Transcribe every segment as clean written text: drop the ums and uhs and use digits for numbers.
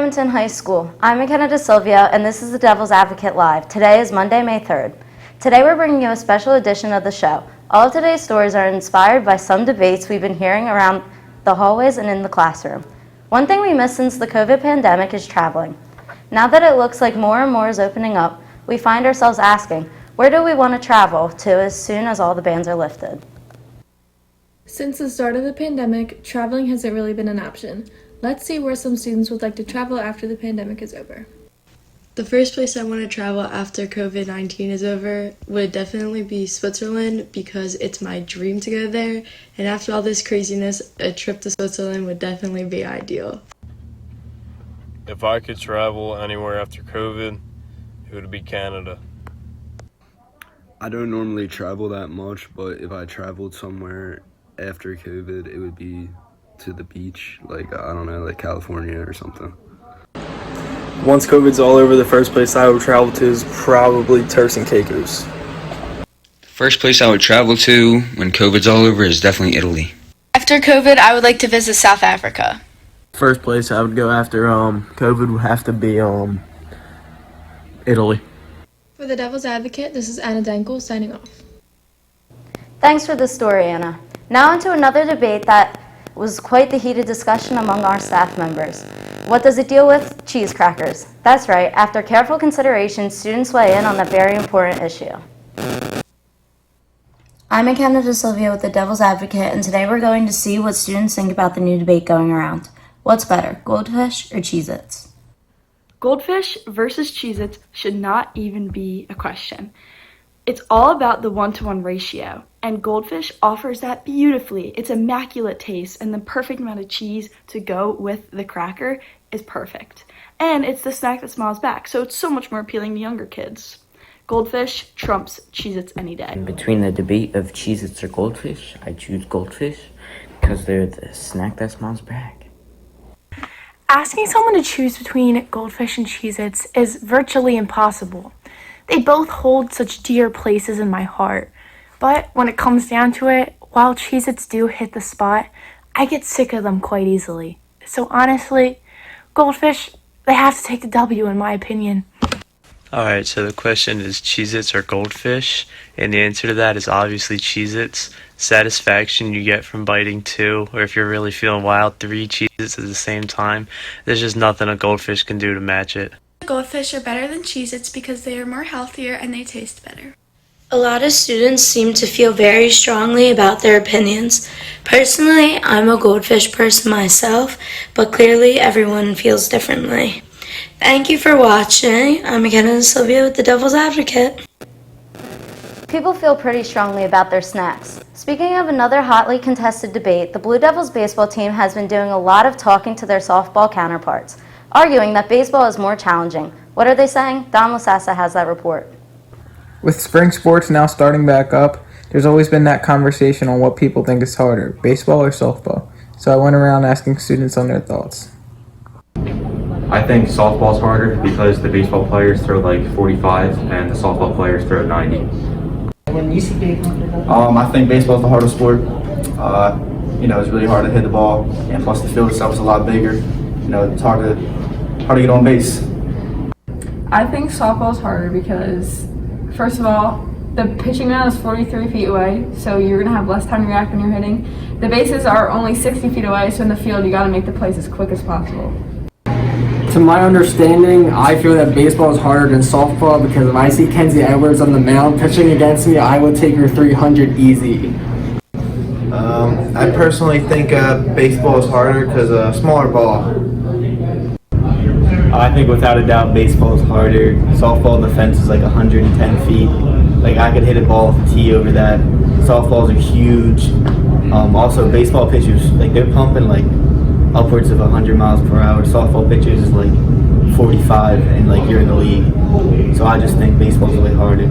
Bloomington High School. I'm McKenna DeSilvio, and this is the Devil's Advocate Live. Today is Monday, May 3rd. Today we're bringing you a special edition of the show. All of today's stories are inspired by some debates we've been hearing around the hallways and in the classroom. One thing we missed since the COVID pandemic is traveling. Now that it looks like more and more is opening up, we find ourselves asking, where do we want to travel to as soon as all the bans are lifted? Since the start of the pandemic, traveling hasn't really been an option. Let's see where some students would like to travel after the pandemic is over. The first place I want to travel after COVID-19 is over would definitely be Switzerland because it's my dream to go there. And after all this craziness, a trip to Switzerland would definitely be ideal. If I could travel anywhere after COVID, it would be Canada. I don't normally travel that much, but if I traveled somewhere after COVID, it would be to the beach, like, I don't know, like California or something. Once COVID's all over, the first place I would travel to is probably Turks and Caicos. First place I would travel to when COVID's all over is definitely Italy. After COVID, I would like to visit South Africa. First place I would go after COVID would have to be Italy. For the Devil's Advocate, this is Anna Denkel signing off. Thanks for the story, Anna. Now into another debate that was quite the heated discussion among our staff members. What does it deal with? Cheese crackers. That's right, after careful consideration, students weigh in on that very important issue. I'm McKenna DeSilvio with the Devil's Advocate, and today we're going to see what students think about the new debate going around. What's better, Goldfish or CheezIts? Goldfish versus CheezIts should not even be a question. It's all about the 1-to-1 ratio, and Goldfish offers that beautifully. It's immaculate taste, and the perfect amount of cheese to go with the cracker is perfect. And it's the snack that smiles back, so it's so much more appealing to younger kids. Goldfish trumps CheezIts any day. Between the debate of CheezIts or Goldfish, I choose Goldfish because they're the snack that smiles back. Asking someone to choose between Goldfish and CheezIts is virtually impossible. They both hold such dear places in my heart. But when it comes down to it, while CheezIts do hit the spot, I get sick of them quite easily. So honestly, Goldfish, they have to take the W in my opinion. Alright, so the question is CheezIts or Goldfish, and the answer to that is obviously CheezIts. Satisfaction you get from biting 2, or if you're really feeling wild, 3 CheezIts at the same time. There's just nothing a Goldfish can do to match it. Goldfish are better than CheezIts because they are more healthier and they taste better. A lot of students seem to feel very strongly about their opinions. Personally, I'm a Goldfish person myself, but clearly everyone feels differently. Thank you for watching. I'm McKenna DeSilvio with the Devil's Advocate. People feel pretty strongly about their snacks. Speaking of another hotly contested debate, the Blue Devils baseball team has been doing a lot of talking to their softball counterparts, arguing that baseball is more challenging. What are they saying? Don Lasassa has that report. With spring sports now starting back up, there's always been that conversation on what people think is harder, baseball or softball. So I went around asking students on their thoughts. I think softball's harder because the baseball players throw like 45 and the softball players throw 90. I think baseball's the hardest sport. It's really hard to hit the ball, and plus the field itself is a lot bigger. It's hard to get on base. I think softball's harder because, first of all, the pitching mound is 43 feet away, so you're going to have less time to react when you're hitting. The bases are only 60 feet away, so in the field you got to make the plays as quick as possible. To my understanding, I feel that baseball is harder than softball because if I see Kenzie Edwards on the mound pitching against me, I would take her 300 easy. I personally think baseball is harder because a smaller ball. I think without a doubt baseball is harder. Softball, the fence is like 110 feet. Like I could hit a ball with a tee over that. Softballs are huge. Also, baseball pitchers, like they're pumping like upwards of 100 miles per hour. Softball pitchers is like 45 and like you're in the league. So I just think baseball's way harder.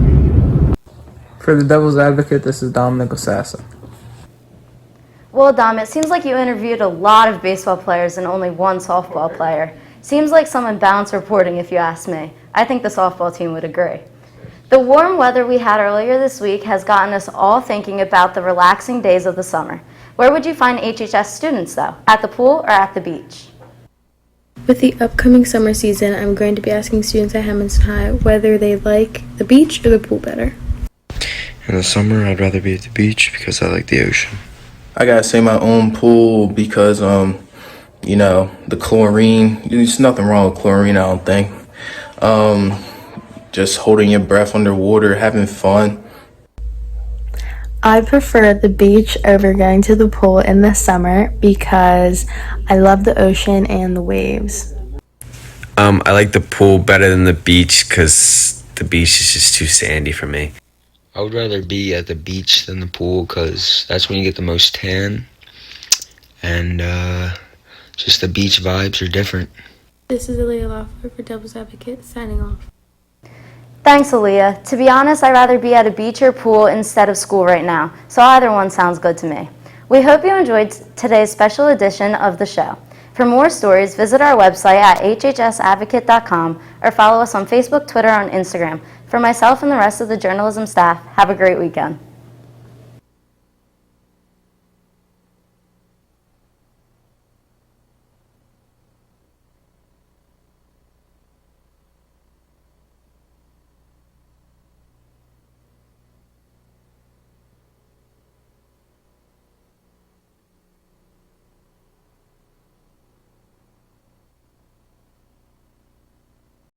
For the Devil's Advocate, this is Dominic Lasassa. Well, Dom, it seems like you interviewed a lot of baseball players and only one softball player. Seems like some unbalanced reporting if you ask me. I think the softball team would agree. The warm weather we had earlier this week has gotten us all thinking about the relaxing days of the summer. Where would you find HHS students, though? At the pool or at the beach? With the upcoming summer season, I'm going to be asking students at Hamilton High whether they like the beach or the pool better. In the summer, I'd rather be at the beach because I like the ocean. I gotta say my own pool because, you know, the chlorine, there's nothing wrong with chlorine, I don't think. Just holding your breath underwater, having fun. I prefer the beach over going to the pool in the summer because I love the ocean and the waves. I like the pool better than the beach because the beach is just too sandy for me. I would rather be at the beach than the pool because that's when you get the most tan. And just the beach vibes are different. This is Aaliyah Loeffler for Devil's Advocate, signing off. Thanks, Aaliyah. To be honest, I'd rather be at a beach or pool instead of school right now, so either one sounds good to me. We hope you enjoyed today's special edition of the show. For more stories, visit our website at hhsadvocate.com or follow us on Facebook, Twitter, and Instagram. For myself and the rest of the journalism staff, have a great weekend.